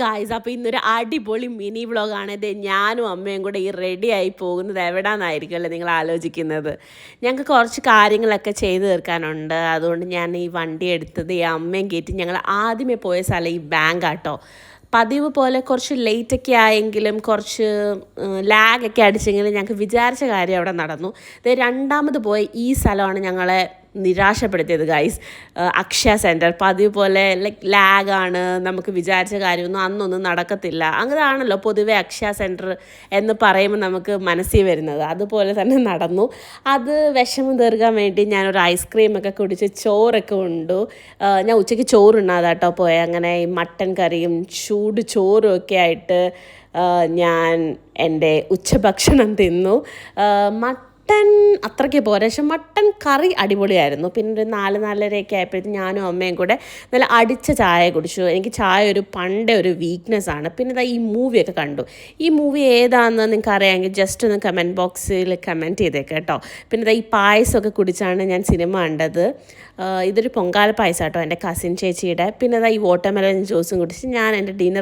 Guys, അപ്പോൾ ഇന്നൊരു അടിപൊളി മിനി വ്ളോഗാണ്. ഇത് ഞാനും അമ്മയും കൂടെ ഈ റെഡിയായി പോകുന്നത് എവിടാന്നായിരിക്കുമല്ലോ നിങ്ങൾ ആലോചിക്കുന്നത്. ഞങ്ങൾക്ക് കുറച്ച് കാര്യങ്ങളൊക്കെ ചെയ്തു തീർക്കാനുണ്ട്. അതുകൊണ്ട് ഞാൻ ഈ വണ്ടി എടുത്തത് ഈ അമ്മയും കയറ്റി ഞങ്ങൾ ആദ്യമേ പോയ സ്ഥലം ഈ ബാങ്കാട്ടോ. പതിവ് പോലെ കുറച്ച് ലേറ്റൊക്കെ ആയെങ്കിലും കുറച്ച് ലാഗൊക്കെ അടിച്ചെങ്കിലും ഞങ്ങൾക്ക് വിചാരിച്ച കാര്യം അവിടെ നടന്നു. രണ്ടാമത് പോയ ഈ സ്ഥലമാണ് ഞങ്ങളെ നിരാശപ്പെടുത്തിയത് ഗൈസ്. അക്ഷയ സെൻറ്റർ പതിവ് പോലെ ലാഗാണ്, നമുക്ക് വിചാരിച്ച കാര്യമൊന്നും അന്നൊന്നും നടക്കത്തില്ല. അങ്ങനെയാണല്ലോ പൊതുവെ അക്ഷയ സെൻറ്റർ എന്ന് പറയുമ്പോൾ നമുക്ക് മനസ്സിൽ വരുന്നത്. അതുപോലെ തന്നെ നടന്നു. അത് വിഷമം തീർക്കാൻ വേണ്ടി ഞാനൊരു ഐസ്ക്രീമൊക്കെ കുടിച്ച് ചോറൊക്കെ ഉണ്ടു. ഞാൻ ഉച്ചയ്ക്ക് ചോറുണ്ണാതാട്ടോ പോയത്. അങ്ങനെ ഈ മട്ടൻ കറിയും ചൂട് ചോറും ഒക്കെ ആയിട്ട് ഞാൻ എൻ്റെ ഉച്ചഭക്ഷണം തിന്നു. മട്ടൻ അത്രയ്ക്ക് പോരാ, പക്ഷെ മട്ടൻ കറി അടിപൊളിയായിരുന്നു. പിന്നെ ഒരു 4-4:30 ആയപ്പോഴത്തേക്കും ഞാനും അമ്മയും കൂടെ നല്ല അടിച്ച ചായ കുടിച്ചു. എനിക്ക് ചായ പണ്ടേ ഒരു വീക്ക്നെസ്സാണ്. പിന്നെ ഈ മൂവിയൊക്കെ കണ്ടു. ഈ മൂവി ഏതാണെന്ന് നിങ്ങൾക്ക് അറിയാമെങ്കിൽ ജസ്റ്റ് ഒന്ന് കമൻറ്റ് ബോക്സിൽ കമൻറ്റ് ചെയ്തേക്കാം കേട്ടോ. പിന്നെ ഈ പായസമൊക്കെ കുടിച്ചാണ് ഞാൻ സിനിമ കണ്ടത്. ഇതൊരു പൊങ്കാല പായസം കേട്ടോ, എൻ്റെ കസിൻ ചേച്ചിയുടെ. പിന്നെ ഈ വാട്ടർമെലൺ ജ്യൂസും കുടിച്ച് ഞാൻ എൻ്റെ ഡിന്നർ